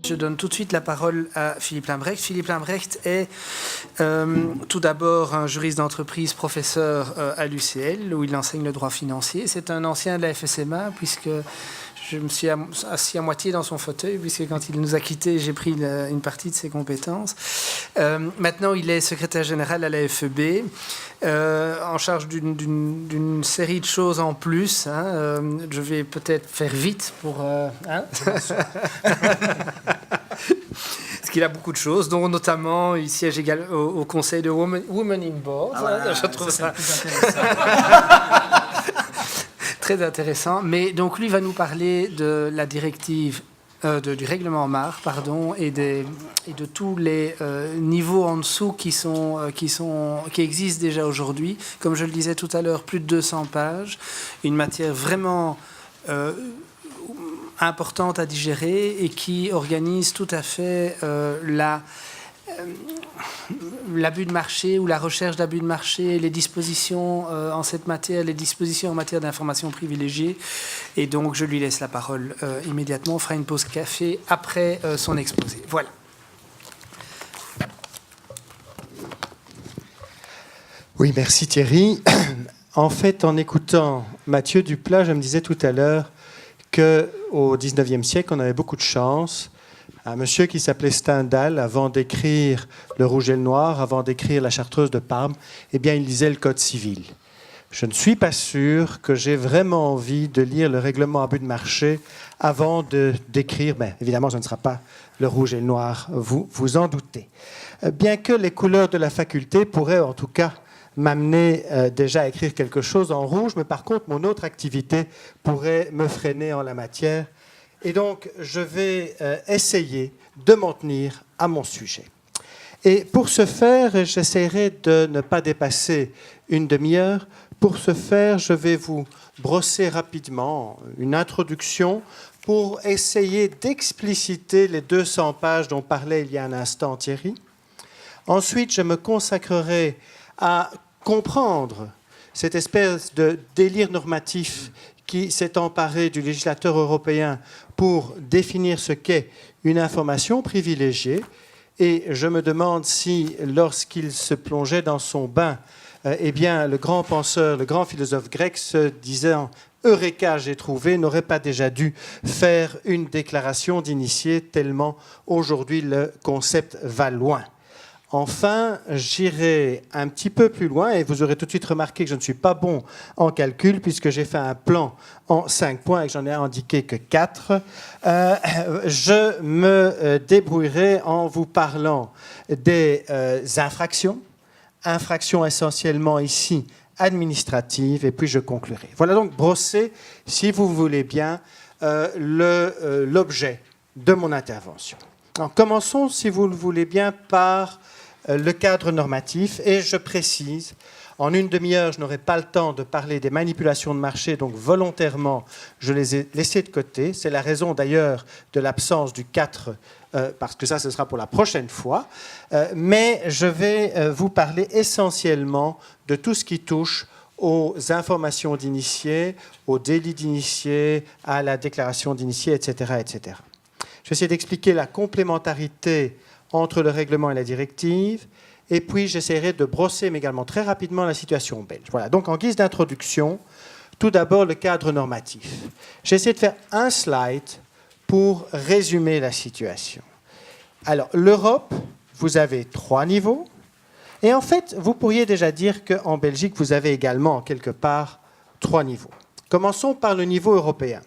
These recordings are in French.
Je donne tout de suite la parole à Philippe Lambrecht. Philippe Lambrecht est tout d'abord un juriste d'entreprise, professeur à l'UCL, où il enseigne le droit financier. C'est un ancien de la FSMA, puisque je me suis assis à moitié dans son fauteuil, puisque quand il nous a quittés, j'ai pris une partie de ses compétences. Maintenant, il est secrétaire général à la FEB, en charge d'une série de choses en plus. Je vais peut-être faire vite pour... Parce qu'il a beaucoup de choses, dont notamment il siège également au conseil de Women in Board. Je trouve ça très intéressant. Mais donc lui va nous parler de la directive, du règlement MAR, pardon, et de tous les niveaux en dessous qui existent déjà aujourd'hui. Comme je le disais tout à l'heure, plus de 200 pages, une matière vraiment importante à digérer et qui organise tout à fait l'abus de marché ou la recherche d'abus de marché, les dispositions en cette matière, les dispositions en matière d'information privilégiée. Et donc, je lui laisse la parole immédiatement. On fera une pause café après son exposé. Voilà. Oui, merci Thierry. En fait, en écoutant Mathieu Duplat, je me disais tout à l'heure qu'au XIXe siècle, on avait beaucoup de chance. Un monsieur qui s'appelait Stendhal, avant d'écrire Le Rouge et le Noir, avant d'écrire La Chartreuse de Parme, eh bien, il lisait le Code civil. Je ne suis pas sûr que j'ai vraiment envie de lire le règlement abus de marché avant d'écrire. Évidemment, ce ne sera pas Le Rouge et le Noir, vous vous en doutez. Bien que les couleurs de la faculté pourraient, en tout cas, m'amener déjà à écrire quelque chose en rouge, mais par contre, mon autre activité pourrait me freiner en la matière. Et donc, je vais essayer de m'en tenir à mon sujet. Et pour ce faire, j'essaierai de ne pas dépasser une demi-heure. Pour ce faire, je vais vous brosser rapidement une introduction pour essayer d'expliciter les 200 pages dont parlait il y a un instant Thierry. Ensuite, je me consacrerai à comprendre cette espèce de délire normatif qui s'est emparé du législateur européen pour définir ce qu'est une information privilégiée. Et je me demande si, lorsqu'il se plongeait dans son bain, eh bien, le grand penseur, le grand philosophe grec, se disant « Eureka, j'ai trouvé », n'aurait pas déjà dû faire une déclaration d'initié, tellement aujourd'hui le concept va loin. Enfin, j'irai un petit peu plus loin et vous aurez tout de suite remarqué que je ne suis pas bon en calcul puisque j'ai fait un plan en 5 points et que j'en ai indiqué que 4. Je me débrouillerai en vous parlant des infractions essentiellement ici administratives, et puis je conclurai. Voilà donc brossé, si vous voulez bien, l'objet de mon intervention. Alors, commençons, si vous le voulez bien, par le cadre normatif. Et je précise, en une demi-heure, je n'aurai pas le temps de parler des manipulations de marché, donc volontairement, je les ai laissées de côté. C'est la raison d'ailleurs de l'absence du 4, parce que ça, ce sera pour la prochaine fois. Mais je vais vous parler essentiellement de tout ce qui touche aux informations d'initiés, aux délits d'initiés, à la déclaration d'initiés, etc., etc. Je vais essayer d'expliquer la complémentarité entre le règlement et la directive, et puis j'essaierai de brosser, mais également très rapidement, la situation belge. Voilà, donc en guise d'introduction, tout d'abord le cadre normatif. J'ai essayé de faire un slide pour résumer la situation. Alors, l'Europe, vous avez 3 niveaux, et en fait, vous pourriez déjà dire qu'en Belgique, vous avez également, quelque part, 3 niveaux. Commençons par le niveau européen.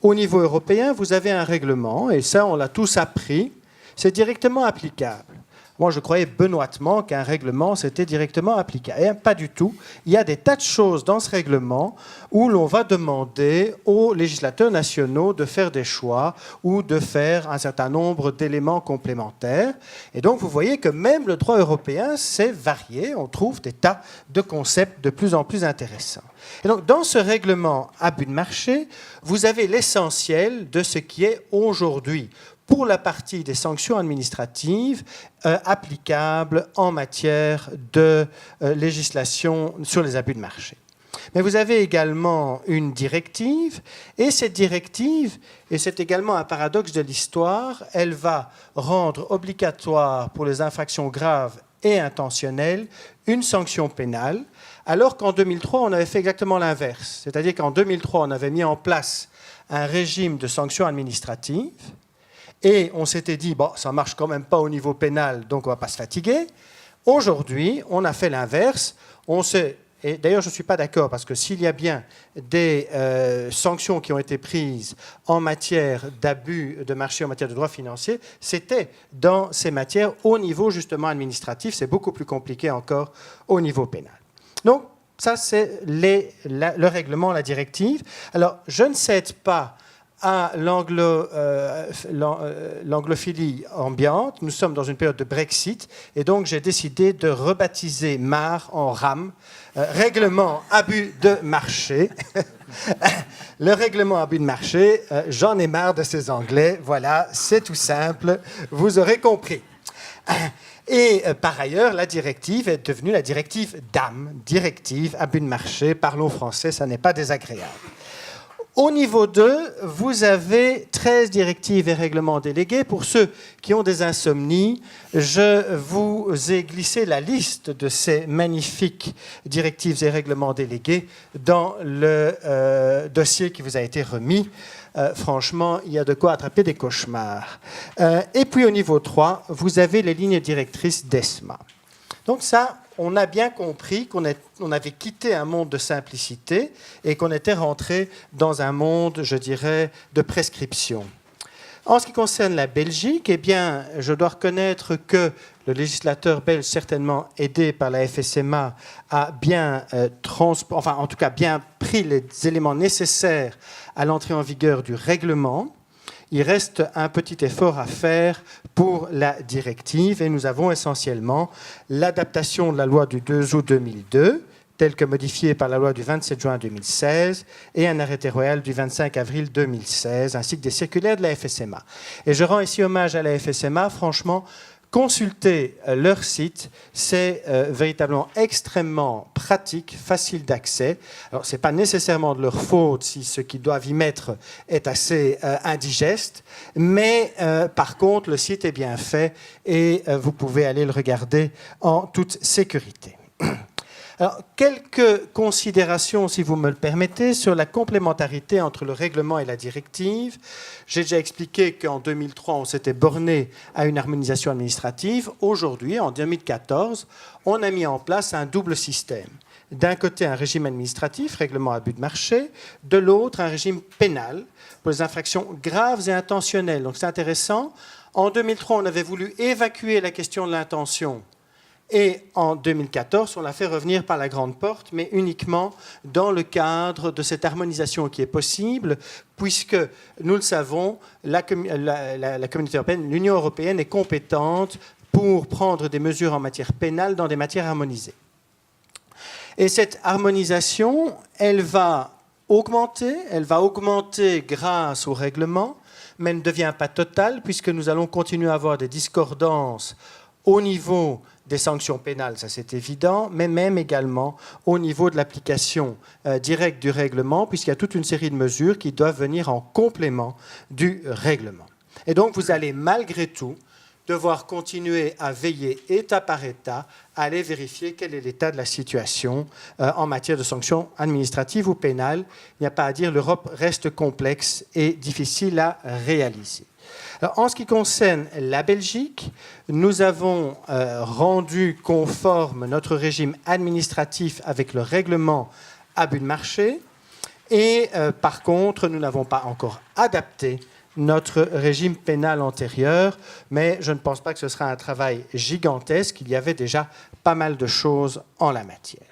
Au niveau européen, vous avez un règlement, et ça, on l'a tous appris, c'est directement applicable. Moi, je croyais benoîtement qu'un règlement, c'était directement applicable. Et pas du tout. Il y a des tas de choses dans ce règlement où l'on va demander aux législateurs nationaux de faire des choix ou de faire un certain nombre d'éléments complémentaires. Et donc, vous voyez que même le droit européen, c'est varié. On trouve des tas de concepts de plus en plus intéressants. Et donc, dans ce règlement abus de marché, vous avez l'essentiel de ce qui est aujourd'hui, pour la partie des sanctions administratives applicables en matière de législation sur les abus de marché. Mais vous avez également une directive, et cette directive, et c'est également un paradoxe de l'histoire, elle va rendre obligatoire pour les infractions graves et intentionnelles une sanction pénale, alors qu'en 2003, on avait fait exactement l'inverse. C'est-à-dire qu'en 2003, on avait mis en place un régime de sanctions administratives, et on s'était dit, bon, ça ne marche quand même pas au niveau pénal, donc on ne va pas se fatiguer. Aujourd'hui, on a fait l'inverse. Et d'ailleurs, je ne suis pas d'accord, parce que s'il y a bien des sanctions qui ont été prises en matière d'abus de marché, en matière de droits financiers, c'était dans ces matières au niveau justement administratif. C'est beaucoup plus compliqué encore au niveau pénal. Donc, ça, c'est le règlement, la directive. Alors, je ne cède pas à l'anglophilie ambiante. Nous sommes dans une période de Brexit, et donc j'ai décidé de rebaptiser MAR en RAM, règlement abus de marché. Le règlement abus de marché, j'en ai marre de ces Anglais, voilà, c'est tout simple, vous aurez compris. Et par ailleurs, la directive est devenue la directive DAM, directive abus de marché, parlons français, ça n'est pas désagréable. Au niveau 2, vous avez 13 directives et règlements délégués. Pour ceux qui ont des insomnies, je vous ai glissé la liste de ces magnifiques directives et règlements délégués dans le dossier qui vous a été remis. Franchement, il y a de quoi attraper des cauchemars. Et puis au niveau 3, vous avez les lignes directrices d'ESMA. Donc ça, on a bien compris qu'on avait quitté un monde de simplicité et qu'on était rentré dans un monde, je dirais, de prescription. En ce qui concerne la Belgique, eh bien, je dois reconnaître que le législateur belge, certainement aidé par la FSMA, a bien en tout cas bien pris les éléments nécessaires à l'entrée en vigueur du règlement. Il reste un petit effort à faire pour la directive, et nous avons essentiellement l'adaptation de la loi du 2 août 2002, telle que modifiée par la loi du 27 juin 2016, et un arrêté royal du 25 avril 2016, ainsi que des circulaires de la FSMA. Et je rends ici hommage à la FSMA, franchement. Consulter leur site, c'est véritablement extrêmement pratique, facile d'accès. Alors, ce n'est pas nécessairement de leur faute si ce qu'ils doivent y mettre est assez indigeste, mais par contre, le site est bien fait et vous pouvez aller le regarder en toute sécurité. Alors, quelques considérations, si vous me le permettez, sur la complémentarité entre le règlement et la directive. J'ai déjà expliqué qu'en 2003, on s'était borné à une harmonisation administrative. Aujourd'hui, en 2014, on a mis en place un double système. D'un côté, un régime administratif, règlement abus de marché, de l'autre, un régime pénal pour les infractions graves et intentionnelles. Donc, c'est intéressant. En 2003, on avait voulu évacuer la question de l'intention. Et en 2014, on l'a fait revenir par la grande porte, mais uniquement dans le cadre de cette harmonisation qui est possible, puisque, nous le savons, la communauté européenne, l'Union européenne est compétente pour prendre des mesures en matière pénale dans des matières harmonisées. Et cette harmonisation, elle va augmenter grâce au règlement, mais elle ne devient pas totale, puisque nous allons continuer à avoir des discordances au niveau des sanctions pénales, ça c'est évident, mais même également au niveau de l'application directe du règlement, puisqu'il y a toute une série de mesures qui doivent venir en complément du règlement. Et donc vous allez malgré tout devoir continuer à veiller état par état, à aller vérifier quel est l'état de la situation en matière de sanctions administratives ou pénales. Il n'y a pas à dire, l'Europe reste complexe et difficile à réaliser. Alors, en ce qui concerne la Belgique, nous avons rendu conforme notre régime administratif avec le règlement abus de marché et par contre, nous n'avons pas encore adapté notre régime pénal antérieur, mais je ne pense pas que ce sera un travail gigantesque. Il y avait déjà pas mal de choses en la matière.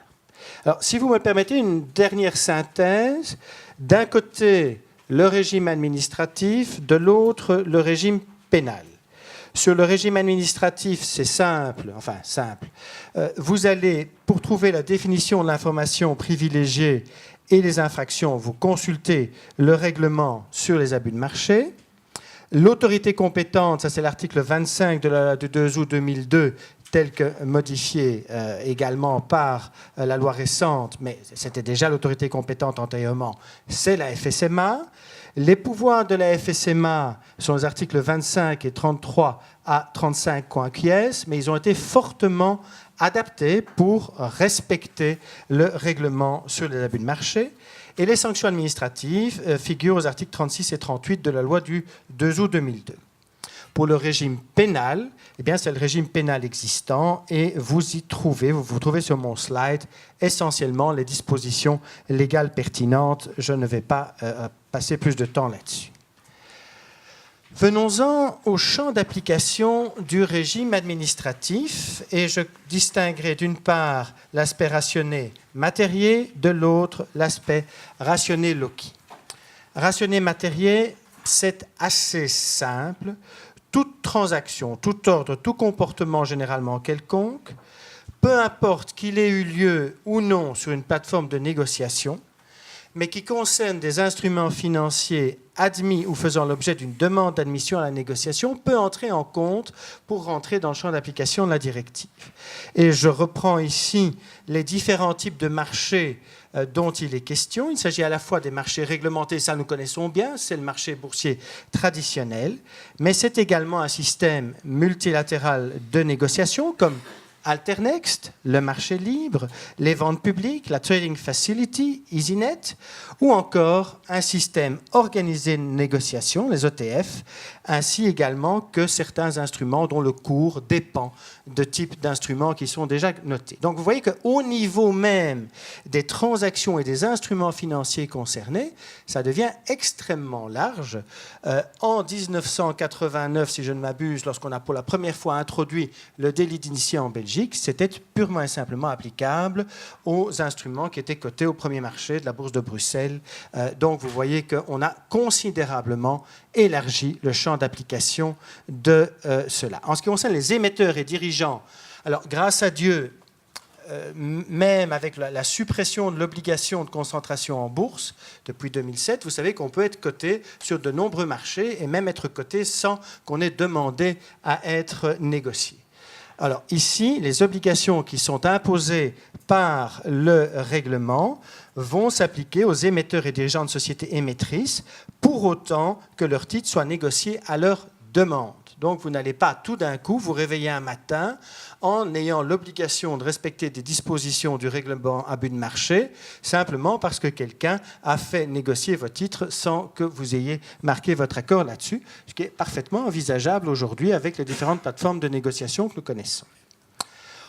Alors, si vous me permettez une dernière synthèse, d'un côté, le régime administratif, de l'autre, le régime pénal. Sur le régime administratif, c'est simple, vous allez, pour trouver la définition de l'information privilégiée et les infractions, vous consultez le règlement sur les abus de marché. L'autorité compétente, ça c'est l'article 25 de la loi du 2 août 2002, tel que modifié également par la loi récente, mais c'était déjà l'autorité compétente antérieurement, c'est la FSMA. Les pouvoirs de la FSMA sont les articles 25 et 33 à 35 quinquies, mais ils ont été fortement adaptés pour respecter le règlement sur les abus de marché. Et les sanctions administratives figurent aux articles 36 et 38 de la loi du 2 août 2002. Pour le régime pénal, eh bien, c'est le régime pénal existant et vous trouvez sur mon slide essentiellement les dispositions légales pertinentes. Je ne vais pas passer plus de temps là-dessus. Venons-en au champ d'application du régime administratif et je distinguerai d'une part l'aspect rationné matériel, de l'autre l'aspect rationné loci. Rationné matériel, c'est assez simple. Toute transaction, tout ordre, tout comportement généralement quelconque, peu importe qu'il ait eu lieu ou non sur une plateforme de négociation, mais qui concerne des instruments financiers admis ou faisant l'objet d'une demande d'admission à la négociation, peut entrer en compte pour rentrer dans le champ d'application de la directive. Et je reprends ici les différents types de marchés dont il est question. Il s'agit à la fois des marchés réglementés, ça nous connaissons bien, c'est le marché boursier traditionnel, mais c'est également un système multilatéral de négociation comme Alternext, le marché libre, les ventes publiques, la Trading Facility, EasyNet, ou encore un système organisé de négociation, les ETF, ainsi également que certains instruments dont le cours dépend de types d'instruments qui sont déjà notés. Donc vous voyez qu'au niveau même des transactions et des instruments financiers concernés, ça devient extrêmement large. En 1989, si je ne m'abuse, lorsqu'on a pour la première fois introduit le délit d'initié en Belgique, c'était purement et simplement applicable aux instruments qui étaient cotés au premier marché de la Bourse de Bruxelles. Donc vous voyez qu'on a considérablement élargi le champ d'application de cela. En ce qui concerne les émetteurs et dirigeants, alors grâce à Dieu, même avec la suppression de l'obligation de concentration en bourse depuis 2007, vous savez qu'on peut être coté sur de nombreux marchés et même être coté sans qu'on ait demandé à être négocié. Alors ici, les obligations qui sont imposées par le règlement vont s'appliquer aux émetteurs et dirigeants de sociétés émettrices pour autant que leurs titres soient négociés à leur demande. Donc vous n'allez pas tout d'un coup vous réveiller un matin en ayant l'obligation de respecter des dispositions du règlement abus de marché simplement parce que quelqu'un a fait négocier vos titres sans que vous ayez marqué votre accord là-dessus, ce qui est parfaitement envisageable aujourd'hui avec les différentes plateformes de négociation que nous connaissons.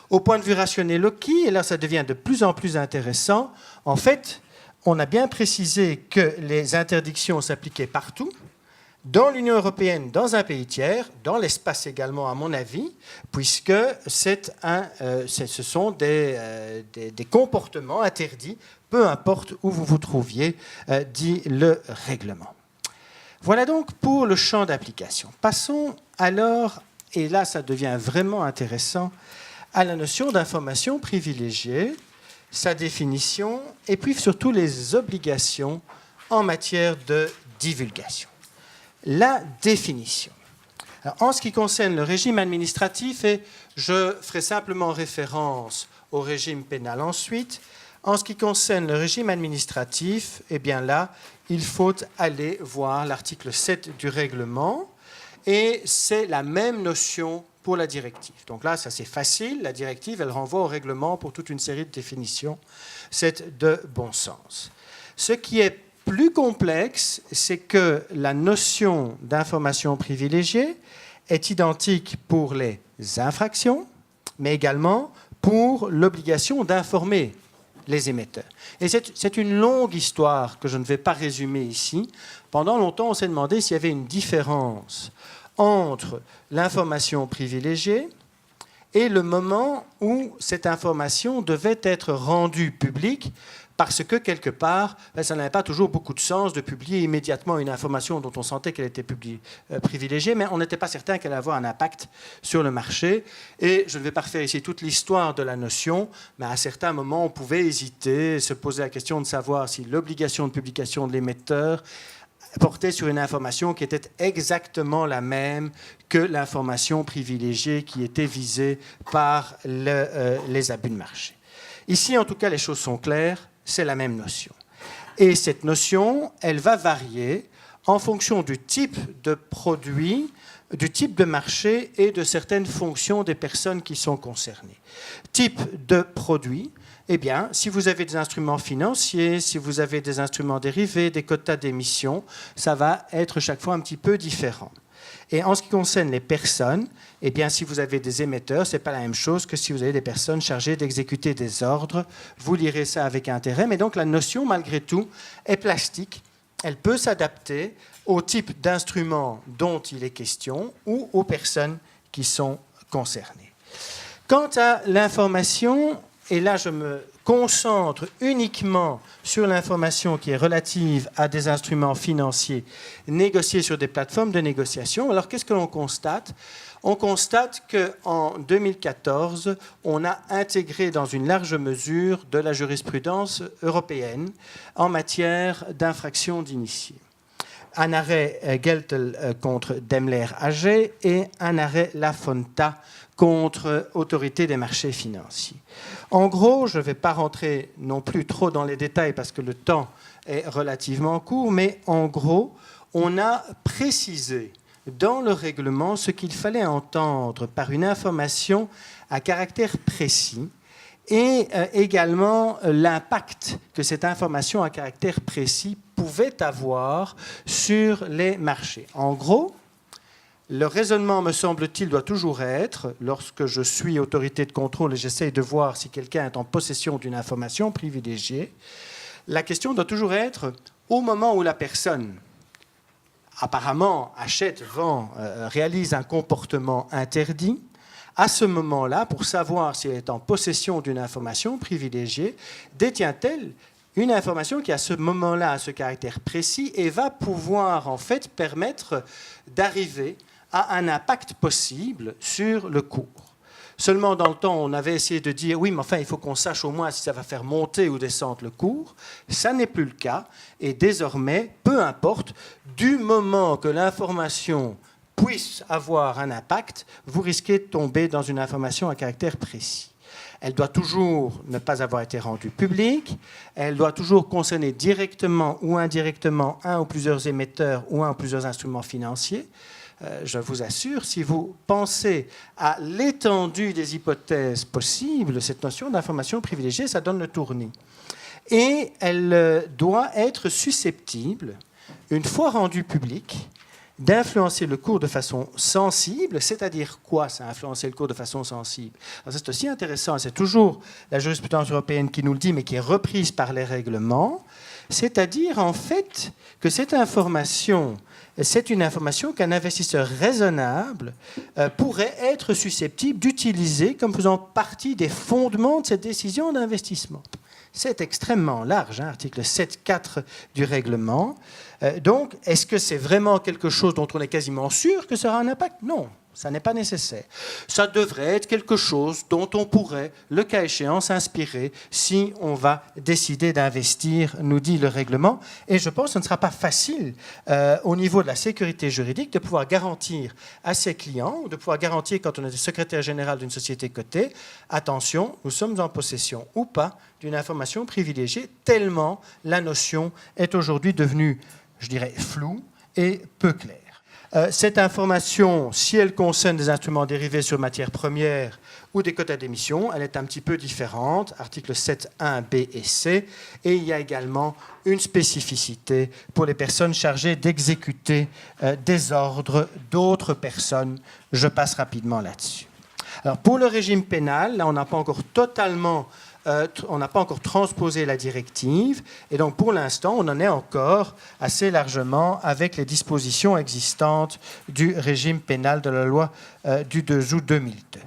Au point de vue rationnel loci, et là ça devient de plus en plus intéressant, en fait, on a bien précisé que les interdictions s'appliquaient partout, dans l'Union européenne, dans un pays tiers, dans l'espace également, à mon avis, puisque ce sont des comportements interdits, peu importe où vous vous trouviez, dit le règlement. Voilà donc pour le champ d'application. Passons alors, et là ça devient vraiment intéressant, à la notion d'information privilégiée, sa définition, et puis surtout les obligations en matière de divulgation. La définition. Alors, en ce qui concerne le régime administratif, et je ferai simplement référence au régime pénal ensuite, en ce qui concerne le régime administratif, eh bien là, il faut aller voir l'article 7 du règlement, et c'est la même notion pour la directive. Donc là, ça c'est facile, la directive, elle renvoie au règlement pour toute une série de définitions, c'est de bon sens. Ce qui est plus complexe, c'est que la notion d'information privilégiée est identique pour les infractions, mais également pour l'obligation d'informer les émetteurs. Et c'est une longue histoire que je ne vais pas résumer ici. Pendant longtemps, on s'est demandé s'il y avait une différence entre l'information privilégiée et le moment où cette information devait être rendue publique, parce que, quelque part, ça n'avait pas toujours beaucoup de sens de publier immédiatement une information dont on sentait qu'elle était privilégiée, mais on n'était pas certain qu'elle allait avoir un impact sur le marché. Et je ne vais pas refaire ici toute l'histoire de la notion, mais à certains moments, on pouvait hésiter, se poser la question de savoir si l'obligation de publication de l'émetteur portait sur une information qui était exactement la même que l'information privilégiée qui était visée par les abus de marché. Ici, en tout cas, les choses sont claires, c'est la même notion. Et cette notion, elle va varier en fonction du type de produit, du type de marché et de certaines fonctions des personnes qui sont concernées. Type de produit, eh bien, si vous avez des instruments financiers, si vous avez des instruments dérivés, des quotas d'émission, ça va être chaque fois un petit peu différent. Et en ce qui concerne les personnes, eh bien, si vous avez des émetteurs, ce n'est pas la même chose que si vous avez des personnes chargées d'exécuter des ordres. Vous lirez ça avec intérêt. Mais donc, la notion, malgré tout, est plastique. Elle peut s'adapter au type d'instrument dont il est question ou aux personnes qui sont concernées. Quant à l'information, et là, je me concentre uniquement sur l'information qui est relative à des instruments financiers négociés sur des plateformes de négociation. Alors, qu'est-ce que l'on constate ? On constate qu'en 2014, on a intégré dans une large mesure de la jurisprudence européenne en matière d'infraction d'initiés. Un arrêt Geltel contre Daimler AG et un arrêt La Fonta contre Autorité des marchés financiers. En gros, je ne vais pas rentrer non plus trop dans les détails parce que le temps est relativement court, mais en gros, on a précisé dans le règlement ce qu'il fallait entendre par une information à caractère précis et également l'impact que cette information à caractère précis pouvait avoir sur les marchés. En gros, le raisonnement, me semble-t-il, doit toujours être, lorsque je suis autorité de contrôle et j'essaye de voir si quelqu'un est en possession d'une information privilégiée, la question doit toujours être, au moment où la personne apparemment achète, vend, réalise un comportement interdit, à ce moment-là, pour savoir si elle est en possession d'une information privilégiée, détient-elle une information qui, à ce moment-là, a ce caractère précis et va pouvoir, en fait, permettre d'arriver à un impact possible sur le cours. Seulement, dans le temps, on avait essayé de dire, oui, mais enfin, il faut qu'on sache au moins si ça va faire monter ou descendre le cours. Ça n'est plus le cas. Et désormais, peu importe, du moment que l'information puisse avoir un impact, vous risquez de tomber dans une information à caractère précis. Elle doit toujours ne pas avoir été rendue publique. Elle doit toujours concerner directement ou indirectement un ou plusieurs émetteurs ou un ou plusieurs instruments financiers. Je vous assure, si vous pensez à l'étendue des hypothèses possibles, cette notion d'information privilégiée, ça donne le tournis. Et elle doit être susceptible, une fois rendue publique, d'influencer le cours de façon sensible. C'est-à-dire quoi, ça, influencer le cours de façon sensible ? Alors, c'est aussi intéressant, c'est toujours la jurisprudence européenne qui nous le dit, mais qui est reprise par les règlements. C'est-à-dire, en fait, que cette information, c'est une information qu'un investisseur raisonnable pourrait être susceptible d'utiliser comme faisant partie des fondements de cette décision d'investissement. C'est extrêmement large, article 7.4 du règlement. Donc, est-ce que c'est vraiment quelque chose dont on est quasiment sûr que ça aura un impact ? Non, ça n'est pas nécessaire. Ça devrait être quelque chose dont on pourrait, le cas échéant, s'inspirer si on va décider d'investir, nous dit le règlement. Et je pense que ce ne sera pas facile au niveau de la sécurité juridique de pouvoir garantir à ses clients, ou de pouvoir garantir quand on est le secrétaire général d'une société cotée, attention, nous sommes en possession ou pas d'une information privilégiée, tellement la notion est aujourd'hui devenue, je dirais, floue et peu claire. Cette information, si elle concerne des instruments dérivés sur matières premières ou des quotas d'émission, elle est un petit peu différente, articles 7.1 B et C, et il y a également une spécificité pour les personnes chargées d'exécuter des ordres d'autres personnes. Je passe rapidement là-dessus. Alors, pour le régime pénal, là, on n'a pas encore totalement on n'a pas encore transposé la directive, et donc pour l'instant, on en est encore assez largement avec les dispositions existantes du régime pénal de la loi du 2 août 2002.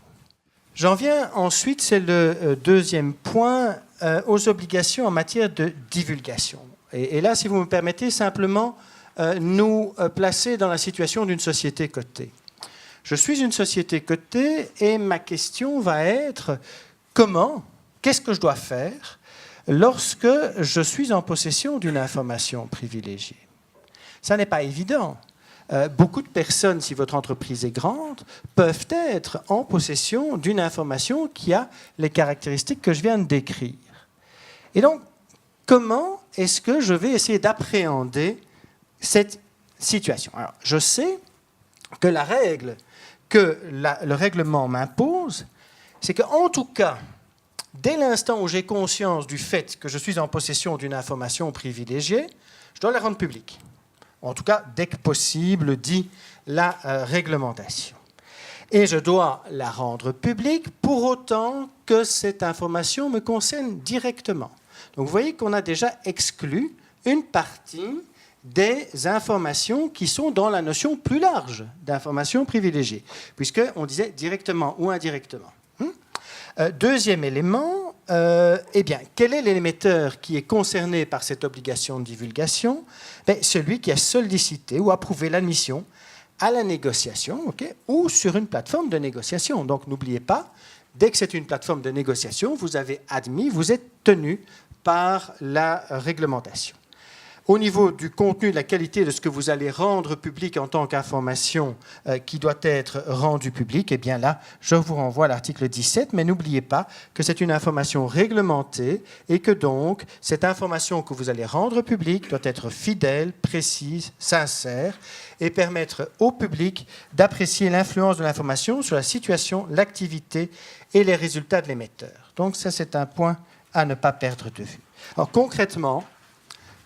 J'en viens ensuite, c'est le deuxième point, aux obligations en matière de divulgation. Et là, si vous me permettez, simplement nous placer dans la situation d'une société cotée. Je suis une société cotée et ma question va être qu'est-ce que je dois faire lorsque je suis en possession d'une information privilégiée ? Ça n'est pas évident. Beaucoup de personnes, si votre entreprise est grande, peuvent être en possession d'une information qui a les caractéristiques que je viens de décrire. Et donc, comment est-ce que je vais essayer d'appréhender cette situation? Alors, je sais que la règle que le règlement m'impose, c'est qu'en tout cas, dès l'instant où j'ai conscience du fait que je suis en possession d'une information privilégiée, je dois la rendre publique. En tout cas, dès que possible, dit la réglementation. Et je dois la rendre publique pour autant que cette information me concerne directement. Donc vous voyez qu'on a déjà exclu une partie des informations qui sont dans la notion plus large d'informations privilégiées, puisqu'on disait directement ou indirectement. Deuxième élément, eh bien, quel est l'émetteur qui est concerné par cette obligation de divulgation? Celui qui a sollicité ou approuvé l'admission à la négociation, ou sur une plateforme de négociation. Donc n'oubliez pas, dès que c'est une plateforme de négociation, vous avez admis, vous êtes tenu par la réglementation. Au niveau du contenu, de la qualité de ce que vous allez rendre public en tant qu'information qui doit être rendue publique, eh bien là, je vous renvoie à l'article 17, mais n'oubliez pas que c'est une information réglementée et que donc cette information que vous allez rendre publique doit être fidèle, précise, sincère et permettre au public d'apprécier l'influence de l'information sur la situation, l'activité et les résultats de l'émetteur. Donc ça, c'est un point à ne pas perdre de vue. Alors concrètement,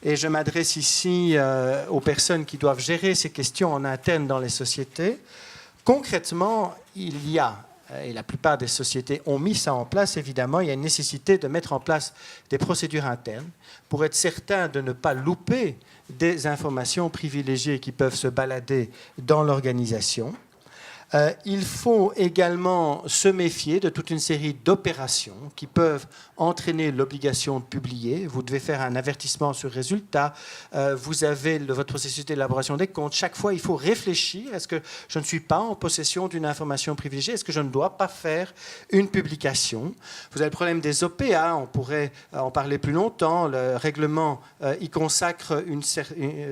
et je m'adresse ici aux personnes qui doivent gérer ces questions en interne dans les sociétés. Concrètement, il y a, et la plupart des sociétés ont mis ça en place, évidemment, il y a une nécessité de mettre en place des procédures internes pour être certain de ne pas louper des informations privilégiées qui peuvent se balader dans l'organisation. Il faut également se méfier de toute une série d'opérations qui peuvent entraîner l'obligation de publier. Vous devez faire un avertissement sur résultat. Vous avez votre processus d'élaboration des comptes. Chaque fois, il faut réfléchir. Est-ce que je ne suis pas en possession d'une information privilégiée? Est-ce que je ne dois pas faire une publication? Vous avez le problème des OPA. On pourrait en parler plus longtemps. Le règlement y consacre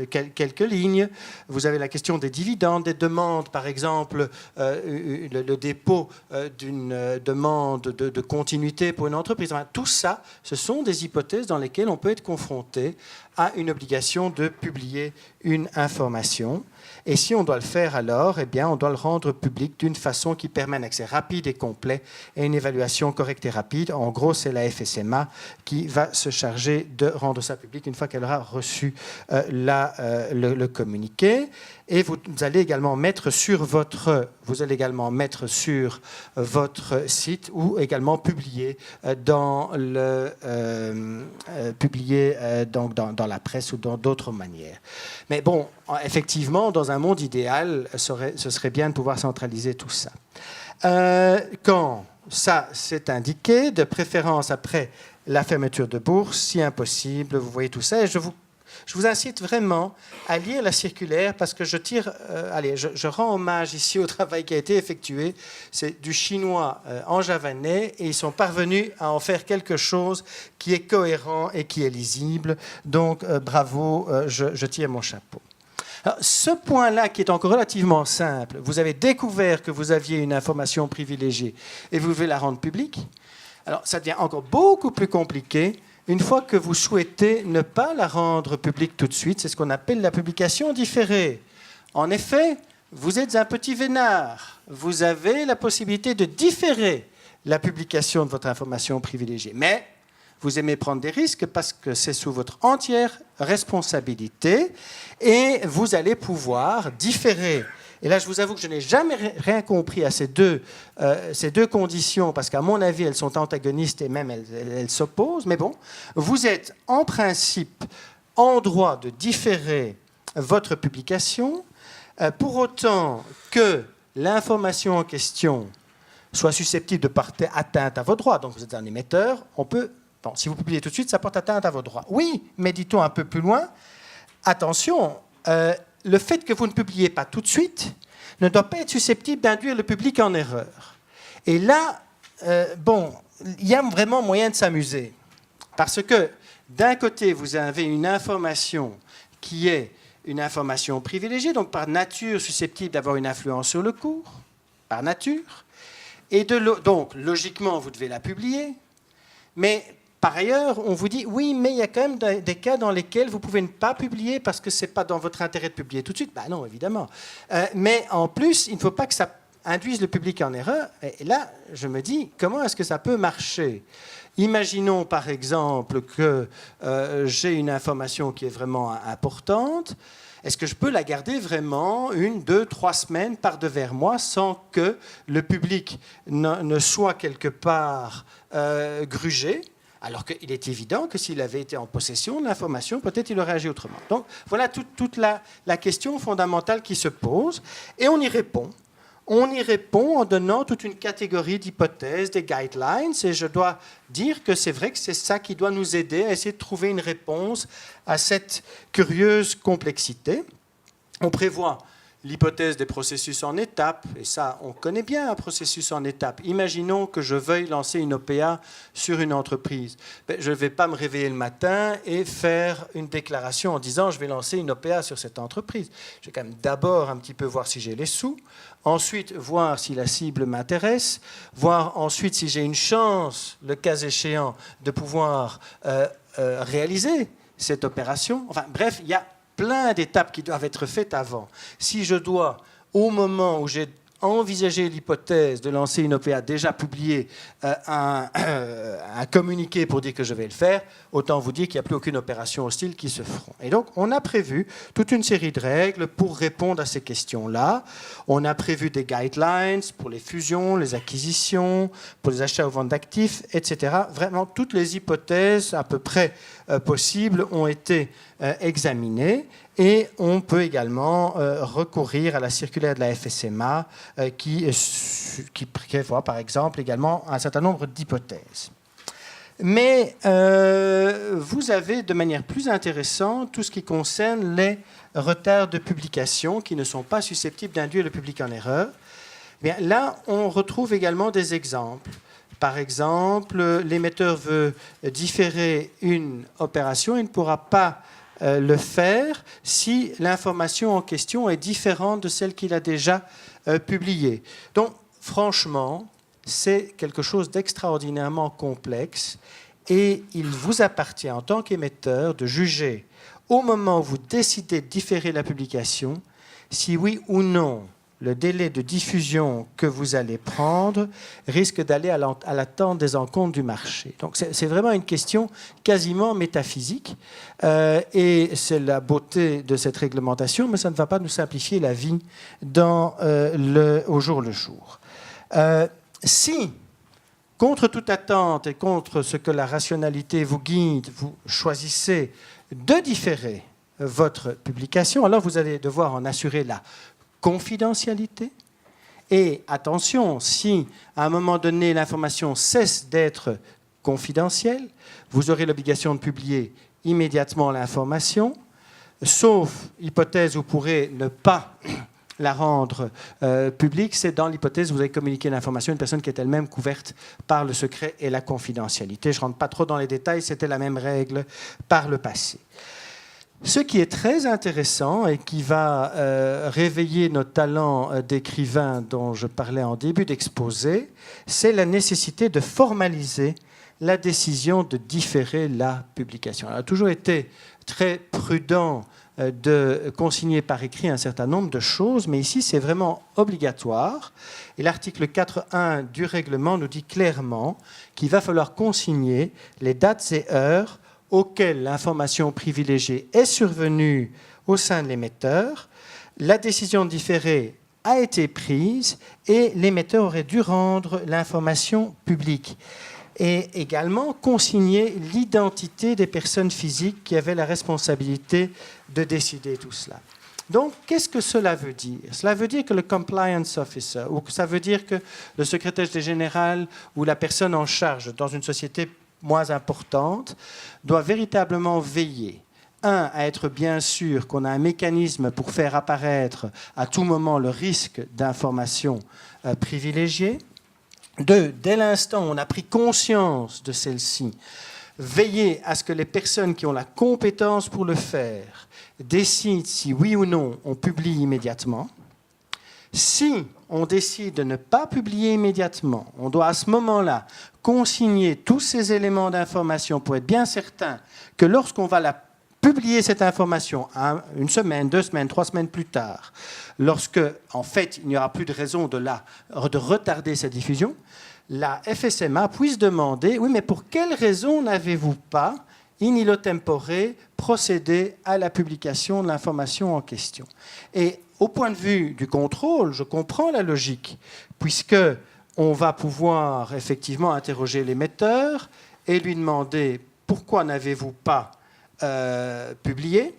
quelques lignes. Vous avez la question des dividendes, des demandes, par exemple, le dépôt d'une demande de continuité pour une entreprise. Enfin, tout ça, ce sont des hypothèses dans lesquelles on peut être confronté à une obligation de publier une information. Et si on doit le faire alors, eh bien, on doit le rendre public d'une façon qui permet un accès rapide et complet et une évaluation correcte et rapide. En gros, c'est la FSMA qui va se charger de rendre ça public une fois qu'elle aura reçu le communiqué. Et vous allez également mettre sur votre site ou également publier dans la presse ou dans d'autres manières. Mais bon, effectivement, dans un monde idéal, ce serait bien de pouvoir centraliser tout ça. Quand ça c'est indiqué, de préférence après la fermeture de bourse, si impossible, vous voyez tout ça, et je vous incite vraiment à lire la circulaire parce que je rends hommage ici au travail qui a été effectué. C'est du chinois en javanais et ils sont parvenus à en faire quelque chose qui est cohérent et qui est lisible. Donc, bravo, je tire mon chapeau. Alors, ce point-là, qui est encore relativement simple, vous avez découvert que vous aviez une information privilégiée et vous devez la rendre publique. Alors, ça devient encore beaucoup plus compliqué une fois que vous souhaitez ne pas la rendre publique tout de suite. C'est ce qu'on appelle la publication différée. En effet, vous êtes un petit vénard. Vous avez la possibilité de différer la publication de votre information privilégiée. Mais vous aimez prendre des risques parce que c'est sous votre entière responsabilité et vous allez pouvoir différer. Et là, je vous avoue que je n'ai jamais rien compris à ces deux conditions, parce qu'à mon avis, elles sont antagonistes et même elles s'opposent. Mais bon, vous êtes en principe en droit de différer votre publication, pour autant que l'information en question soit susceptible de porter atteinte à vos droits. Donc vous êtes un émetteur, si vous publiez tout de suite, ça porte atteinte à vos droits. Oui, mais dit-on un peu plus loin, attention, le fait que vous ne publiez pas tout de suite ne doit pas être susceptible d'induire le public en erreur. Et là, il y a vraiment moyen de s'amuser. Parce que, d'un côté, vous avez une information qui est une information privilégiée, donc par nature susceptible d'avoir une influence sur le cours, par nature. Et donc, logiquement, vous devez la publier. Mais par ailleurs, on vous dit, oui, mais il y a quand même des cas dans lesquels vous pouvez ne pas publier parce que ce n'est pas dans votre intérêt de publier tout de suite. Ben non, évidemment. Mais en plus, il ne faut pas que ça induise le public en erreur. Et là, je me dis, comment est-ce que ça peut marcher ? Imaginons par exemple que j'ai une information qui est vraiment importante. Est-ce que je peux la garder vraiment 1, 2, 3 semaines par devers moi sans que le public ne soit quelque part grugé ? Alors qu'il est évident que s'il avait été en possession de l'information, peut-être il aurait agi autrement. Donc voilà toute la question fondamentale qui se pose. Et on y répond. On y répond en donnant toute une catégorie d'hypothèses, des guidelines, et je dois dire que c'est vrai que c'est ça qui doit nous aider à essayer de trouver une réponse à cette curieuse complexité. On prévoit l'hypothèse des processus en étapes, et ça, on connaît bien un processus en étapes. Imaginons que je veuille lancer une OPA sur une entreprise. Je ne vais pas me réveiller le matin et faire une déclaration en disant « je vais lancer une OPA sur cette entreprise ». Je vais quand même d'abord un petit peu voir si j'ai les sous, ensuite voir si la cible m'intéresse, voir ensuite si j'ai une chance, le cas échéant, de pouvoir réaliser cette opération. Enfin bref, il y a plein d'étapes qui doivent être faites avant. Si je dois, au moment où j'ai envisagé l'hypothèse de lancer une OPA déjà publiée, un communiqué pour dire que je vais le faire, autant vous dire qu'il n'y a plus aucune opération hostile qui se fera. Et donc, on a prévu toute une série de règles pour répondre à ces questions-là. On a prévu des guidelines pour les fusions, les acquisitions, pour les achats ou ventes d'actifs, etc. Vraiment, toutes les hypothèses à peu près possibles ont été examinées. Et on peut également recourir à la circulaire de la FSMA qui prévoit, par exemple, également un certain nombre d'hypothèses. Mais vous avez, de manière plus intéressante, tout ce qui concerne les retards de publication qui ne sont pas susceptibles d'induire le public en erreur. Bien, là, on retrouve également des exemples. Par exemple, l'émetteur veut différer une opération, il ne pourra pas le faire si l'information en question est différente de celle qu'il a déjà publiée. Donc, franchement, c'est quelque chose d'extraordinairement complexe et il vous appartient en tant qu'émetteur de juger au moment où vous décidez de différer la publication si oui ou non le délai de diffusion que vous allez prendre risque d'aller à l'attente des encombres du marché. Donc c'est vraiment une question quasiment métaphysique et c'est la beauté de cette réglementation, mais ça ne va pas nous simplifier la vie au jour le jour. Si, contre toute attente et contre ce que la rationalité vous guide, vous choisissez de différer votre publication, alors vous allez devoir en assurer la confidentialité. Et attention, si à un moment donné l'information cesse d'être confidentielle, vous aurez l'obligation de publier immédiatement l'information, sauf hypothèse où vous pourrez ne pas la rendre publique, c'est dans l'hypothèse où vous avez communiqué l'information à une personne qui est elle-même couverte par le secret et la confidentialité. Je ne rentre pas trop dans les détails, c'était la même règle par le passé. Ce qui est très intéressant et qui va réveiller nos talents d'écrivain dont je parlais en début d'exposé, c'est la nécessité de formaliser la décision de différer la publication. On a toujours été très prudent de consigner par écrit un certain nombre de choses, mais ici c'est vraiment obligatoire. Et l'article 4.1 du règlement nous dit clairement qu'il va falloir consigner les dates et heures auquel l'information privilégiée est survenue au sein de l'émetteur, la décision de différer a été prise et l'émetteur aurait dû rendre l'information publique. Et également consigner l'identité des personnes physiques qui avaient la responsabilité de décider tout cela. Donc, qu'est-ce que cela veut dire ? Cela veut dire que le compliance officer, ou que ça veut dire que le secrétaire général ou la personne en charge dans une société moins importante, doit véritablement veiller, à être bien sûr qu'on a un mécanisme pour faire apparaître à tout moment le risque d'information privilégiée. 2, dès l'instant où on a pris conscience de celle-ci, veiller à ce que les personnes qui ont la compétence pour le faire décident si oui ou non on publie immédiatement. Si on décide de ne pas publier immédiatement, on doit à ce moment-là consigner tous ces éléments d'information pour être bien certain que lorsqu'on va publier cette information une semaine, 2 semaines, 3 semaines plus tard, lorsque, en fait, il n'y aura plus de raison de retarder sa diffusion, la FSMA puisse demander « Oui, mais pour quelle raison n'avez-vous pas, in illo tempore, procédé à la publication de l'information en question ?» Et au point de vue du contrôle, je comprends la logique, puisque on va pouvoir effectivement interroger l'émetteur et lui demander « Pourquoi n'avez-vous pas publié ?»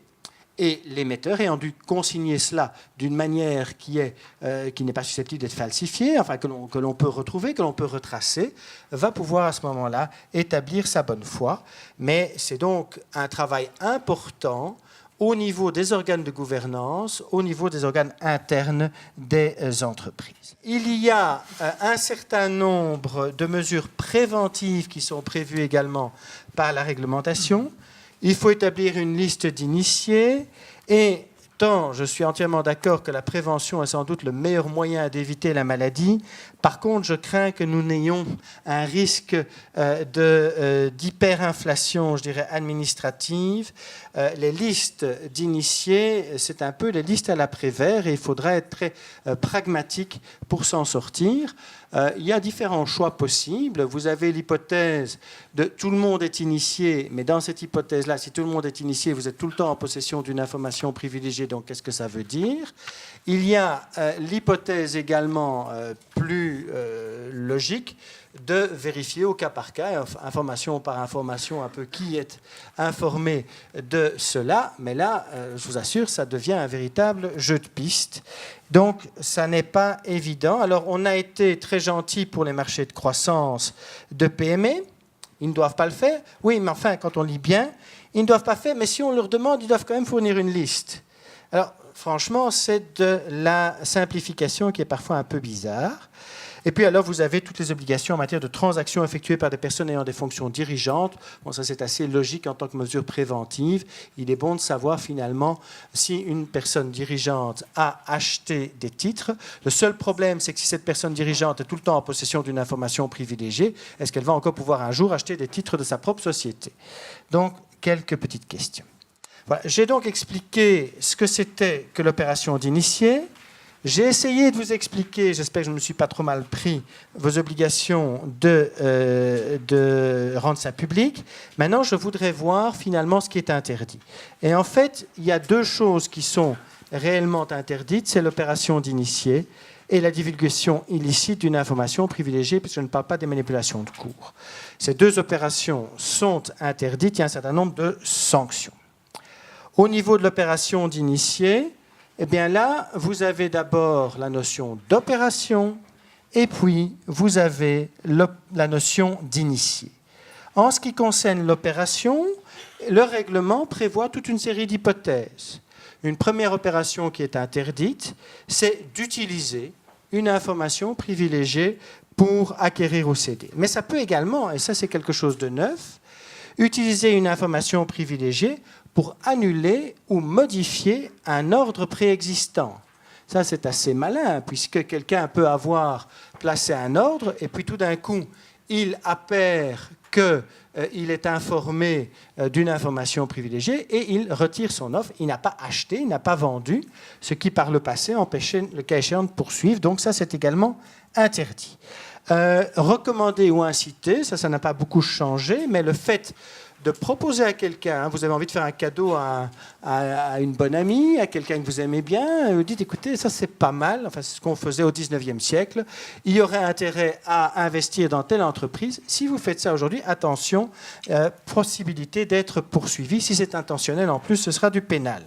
Et l'émetteur, ayant dû consigner cela d'une manière qui n'est pas susceptible d'être falsifiée, enfin que l'on peut retrouver, que l'on peut retracer, va pouvoir à ce moment-là établir sa bonne foi. Mais c'est donc un travail important au niveau des organes de gouvernance, au niveau des organes internes des entreprises. Il y a un certain nombre de mesures préventives qui sont prévues également par la réglementation. Il faut établir une liste d'initiés et tant je suis entièrement d'accord que la prévention est sans doute le meilleur moyen d'éviter la maladie, par contre, je crains que nous n'ayons un risque d'hyperinflation, je dirais, administrative. Les listes d'initiés, c'est un peu les listes à l'après-vert et il faudra être très pragmatique pour s'en sortir. Il y a différents choix possibles. Vous avez l'hypothèse de tout le monde est initié, mais dans cette hypothèse-là, si tout le monde est initié, vous êtes tout le temps en possession d'une information privilégiée, donc qu'est-ce que ça veut dire ? Il y a l'hypothèse également plus logique de vérifier au cas par cas, information par information, un peu qui est informé de cela. Mais là, je vous assure, ça devient un véritable jeu de piste. Donc, ça n'est pas évident. Alors, on a été très gentil pour les marchés de croissance de PME. Ils ne doivent pas le faire. Oui, mais enfin, quand on lit bien, ils ne doivent pas faire. Mais si on leur demande, ils doivent quand même fournir une liste. Alors, franchement, c'est de la simplification qui est parfois un peu bizarre. Et puis alors, vous avez toutes les obligations en matière de transactions effectuées par des personnes ayant des fonctions dirigeantes. Bon, ça, c'est assez logique en tant que mesure préventive. Il est bon de savoir finalement si une personne dirigeante a acheté des titres. Le seul problème, c'est que si cette personne dirigeante est tout le temps en possession d'une information privilégiée, est-ce qu'elle va encore pouvoir un jour acheter des titres de sa propre société? Donc, quelques petites questions. Voilà. J'ai donc expliqué ce que c'était que l'opération d'initié. J'ai essayé de vous expliquer, j'espère que je ne me suis pas trop mal pris, vos obligations de rendre ça public. Maintenant, je voudrais voir finalement ce qui est interdit. Et en fait, il y a 2 choses qui sont réellement interdites, c'est l'opération d'initié et la divulgation illicite d'une information privilégiée, puisque je ne parle pas des manipulations de cours. Ces 2 opérations sont interdites, il y a un certain nombre de sanctions. Au niveau de l'opération d'initié, eh bien là, vous avez d'abord la notion d'opération et puis vous avez la notion d'initié. En ce qui concerne l'opération, le règlement prévoit toute une série d'hypothèses. Une première opération qui est interdite, c'est d'utiliser une information privilégiée pour acquérir ou céder. Mais ça peut également, et ça c'est quelque chose de neuf, utiliser une information privilégiée pour annuler ou modifier un ordre préexistant. Ça, c'est assez malin, puisque quelqu'un peut avoir placé un ordre, et puis tout d'un coup, il appert qu'il est informé d'une information privilégiée, et il retire son offre. Il n'a pas acheté, il n'a pas vendu, ce qui, par le passé, empêchait le cas échéant de poursuivre. Donc ça, c'est également interdit. Recommander ou inciter, ça n'a pas beaucoup changé, mais le fait de proposer à quelqu'un, vous avez envie de faire un cadeau à une bonne amie, à quelqu'un que vous aimez bien, vous dites, écoutez, ça c'est pas mal, enfin c'est ce qu'on faisait au 19e siècle, il y aurait intérêt à investir dans telle entreprise. Si vous faites ça aujourd'hui, attention, possibilité d'être poursuivi. Si c'est intentionnel, en plus, ce sera du pénal.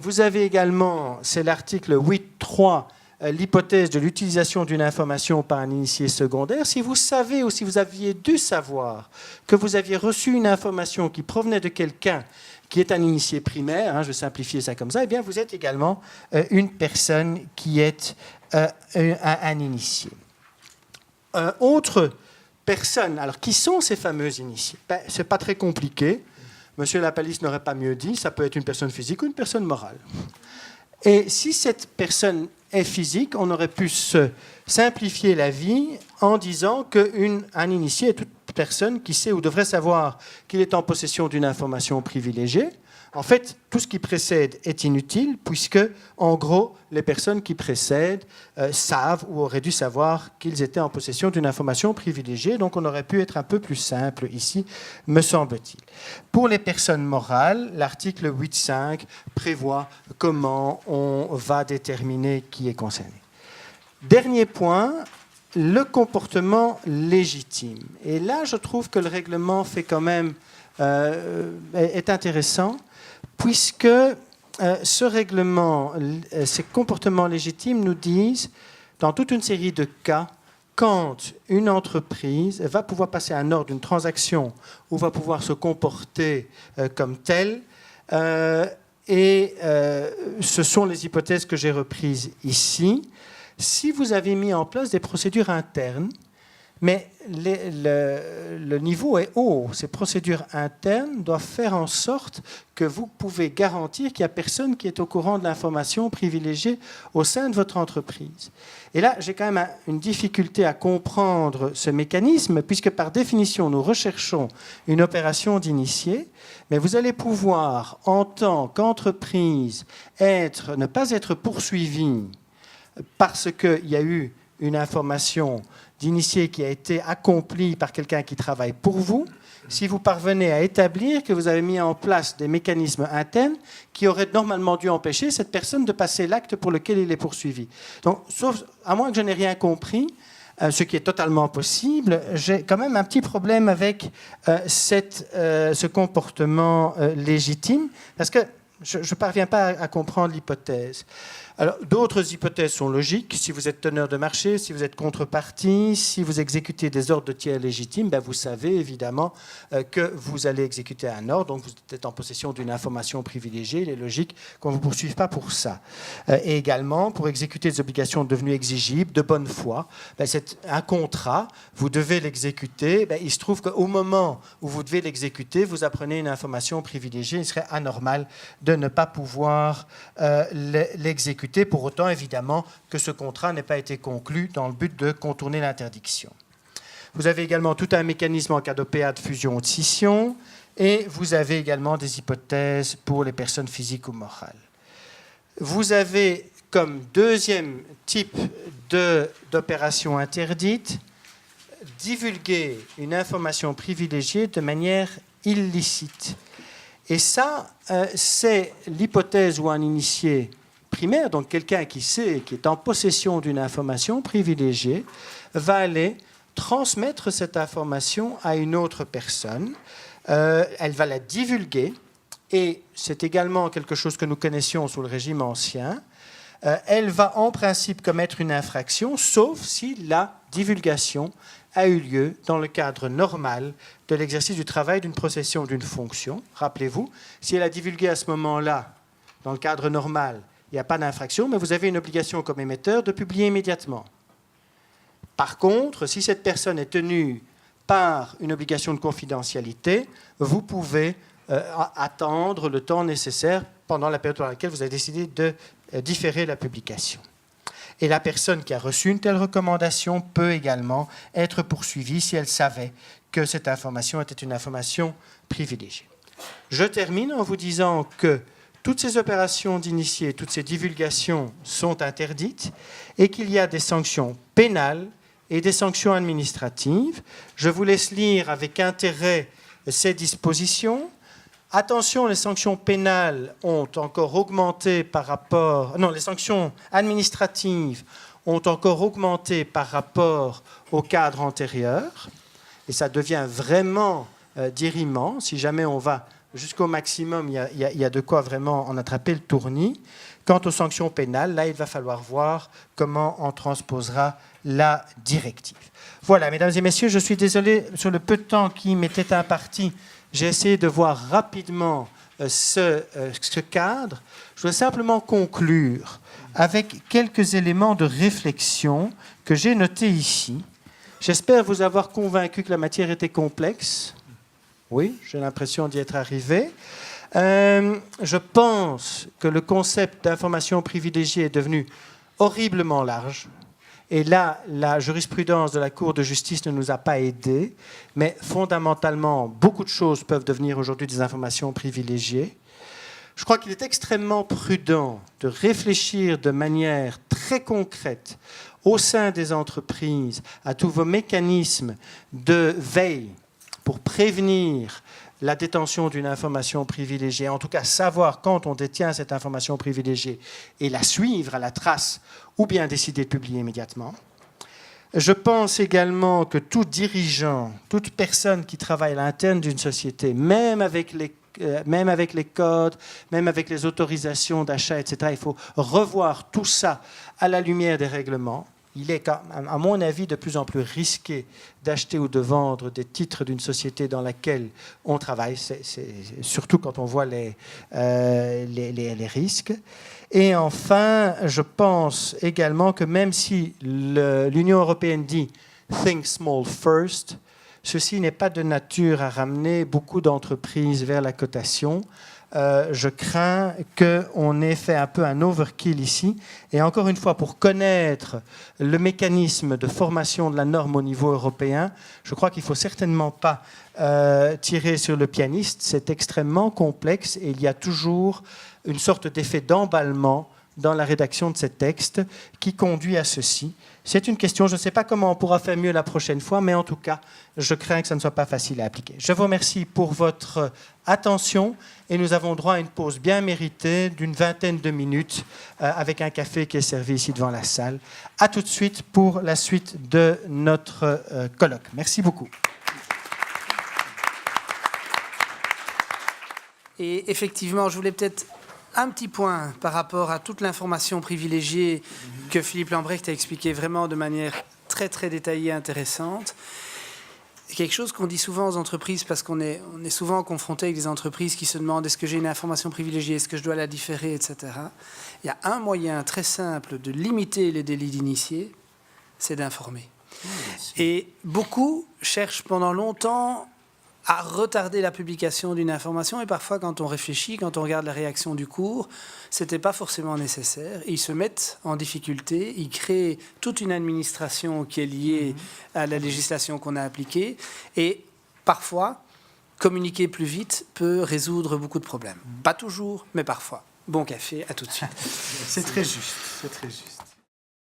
Vous avez également, c'est l'article 8.3, l'hypothèse de l'utilisation d'une information par un initié secondaire. Si vous savez ou si vous aviez dû savoir que vous aviez reçu une information qui provenait de quelqu'un qui est un initié primaire, je vais simplifier ça comme ça, eh bien vous êtes également une personne qui est un initié. Autre personnes. Alors, qui sont ces fameux initiés? Ce n'est pas très compliqué. Monsieur Lapalisse n'aurait pas mieux dit, ça peut être une personne physique ou une personne morale. Et si cette personne est physique, on aurait pu se simplifier la vie en disant qu'un initié est toute personne qui sait ou devrait savoir qu'il est en possession d'une information privilégiée. En fait, tout ce qui précède est inutile puisque, en gros, les personnes qui précèdent savent ou auraient dû savoir qu'ils étaient en possession d'une information privilégiée. Donc, on aurait pu être un peu plus simple ici, me semble-t-il. Pour les personnes morales, l'article 8.5 prévoit comment on va déterminer qui est concerné. Dernier point, le comportement légitime. Et là, je trouve que le règlement fait quand même est intéressant, puisque ce règlement, ces comportements légitimes nous disent, dans toute une série de cas, quand une entreprise va pouvoir passer un ordre d'une transaction ou va pouvoir se comporter comme telle, et ce sont les hypothèses que j'ai reprises ici. Si vous avez mis en place des procédures internes, mais le niveau est haut. Ces procédures internes doivent faire en sorte que vous pouvez garantir qu'il n'y a personne qui est au courant de l'information privilégiée au sein de votre entreprise. Et là, j'ai quand même une difficulté à comprendre ce mécanisme, puisque par définition, nous recherchons une opération d'initié, mais vous allez pouvoir, en tant qu'entreprise, ne pas être poursuivi parce qu'il y a eu une information d'initié qui a été accomplie par quelqu'un qui travaille pour vous, si vous parvenez à établir que vous avez mis en place des mécanismes internes qui auraient normalement dû empêcher cette personne de passer l'acte pour lequel il est poursuivi. Donc, sauf à moins que je n'ai rien compris, ce qui est totalement possible, j'ai quand même un petit problème avec ce comportement légitime, parce que je ne parviens pas à comprendre l'hypothèse. Alors, d'autres hypothèses sont logiques. Si vous êtes teneur de marché, si vous êtes contrepartie, si vous exécutez des ordres de tiers légitimes, vous savez évidemment que vous allez exécuter un ordre, donc vous êtes en possession d'une information privilégiée. Il est logique qu'on ne vous poursuive pas pour ça. Et également, pour exécuter des obligations devenues exigibles, de bonne foi, c'est un contrat, vous devez l'exécuter. Il se trouve qu'au moment où vous devez l'exécuter, vous apprenez une information privilégiée. Il serait anormal de ne pas pouvoir l'exécuter. Pour autant, évidemment, que ce contrat n'ait pas été conclu dans le but de contourner l'interdiction. Vous avez également tout un mécanisme en cas d'OPA de fusion ou de scission, et vous avez également des hypothèses pour les personnes physiques ou morales. Vous avez comme deuxième type d'opération interdite divulguer une information privilégiée de manière illicite. Et ça, c'est l'hypothèse où un initié primaire, donc quelqu'un qui sait, qui est en possession d'une information privilégiée, va aller transmettre cette information à une autre personne. Elle va la divulguer, et c'est également quelque chose que nous connaissions sous le régime ancien. Elle va en principe commettre une infraction, sauf si la divulgation a eu lieu dans le cadre normal de l'exercice du travail, d'une procession, d'une fonction. Rappelez-vous, si elle a divulgué à ce moment-là, dans le cadre normal, il n'y a pas d'infraction, mais vous avez une obligation comme émetteur de publier immédiatement. Par contre, si cette personne est tenue par une obligation de confidentialité, vous pouvez attendre le temps nécessaire pendant la période pendant laquelle vous avez décidé de différer la publication. Et la personne qui a reçu une telle recommandation peut également être poursuivie si elle savait que cette information était une information privilégiée. Je termine en vous disant que toutes ces opérations d'initié, toutes ces divulgations sont interdites et qu'il y a des sanctions pénales et des sanctions administratives. Je vous laisse lire avec intérêt ces dispositions. Attention, les sanctions pénales ont encore augmenté par rapport... Non, les sanctions administratives ont encore augmenté par rapport au cadre antérieur. Et ça devient vraiment dirimant. Si jamais on va jusqu'au maximum, il y a de quoi vraiment en attraper le tournis. Quant aux sanctions pénales, là, il va falloir voir comment on transposera la directive. Voilà, mesdames et messieurs, je suis désolé sur le peu de temps qui m'était imparti. J'ai essayé de voir rapidement ce cadre. Je voudrais simplement conclure avec quelques éléments de réflexion que j'ai notés ici. J'espère vous avoir convaincu que la matière était complexe. Oui, j'ai l'impression d'y être arrivé. Je pense que le concept d'information privilégiée est devenu horriblement large. Et là, la jurisprudence de la Cour de justice ne nous a pas aidés. Mais fondamentalement, beaucoup de choses peuvent devenir aujourd'hui des informations privilégiées. Je crois qu'il est extrêmement prudent de réfléchir de manière très concrète au sein des entreprises à tous vos mécanismes de veille pour prévenir la détention d'une information privilégiée, en tout cas savoir quand on détient cette information privilégiée et la suivre à la trace ou bien décider de publier immédiatement. Je pense également que tout dirigeant, toute personne qui travaille à l'interne d'une société, même avec les codes, même avec les autorisations d'achat, etc., il faut revoir tout ça à la lumière des règlements. Il est, à mon avis, de plus en plus risqué d'acheter ou de vendre des titres d'une société dans laquelle on travaille, surtout quand on voit les risques. Et enfin, je pense également que même si l'Union européenne dit « think small first », ceci n'est pas de nature à ramener beaucoup d'entreprises vers la cotation. Je crains qu'on ait fait un peu un overkill ici. Et encore une fois, pour connaître le mécanisme de formation de la norme au niveau européen, je crois qu'il ne faut certainement pas tirer sur le pianiste. C'est extrêmement complexe et il y a toujours une sorte d'effet d'emballement dans la rédaction de ces textes qui conduit à ceci. C'est une question, je ne sais pas comment on pourra faire mieux la prochaine fois, mais en tout cas, je crains que ça ne soit pas facile à appliquer. Je vous remercie pour votre attention et nous avons droit à une pause bien méritée d'une vingtaine de minutes avec un café qui est servi ici devant la salle. À tout de suite pour la suite de notre colloque. Merci beaucoup. Et effectivement, je voulais peut-être un petit point par rapport à toute l'information privilégiée que Philippe Lambrecht a expliqué vraiment de manière très très détaillée et intéressante. C'est quelque chose qu'on dit souvent aux entreprises parce qu'on est souvent confronté avec des entreprises qui se demandent est-ce que j'ai une information privilégiée, est-ce que je dois la différer, etc. Il y a un moyen très simple de limiter les délits d'initiés, c'est d'informer. Et beaucoup cherchent pendant longtemps à retarder la publication d'une information et parfois quand on réfléchit, quand on regarde la réaction du cours, c'était pas forcément nécessaire. Ils se mettent en difficulté, ils créent toute une administration qui est liée à la législation qu'on a appliquée et parfois communiquer plus vite peut résoudre beaucoup de problèmes. Pas toujours, mais parfois. Bon café, à tout de suite. C'est très juste, c'est très juste.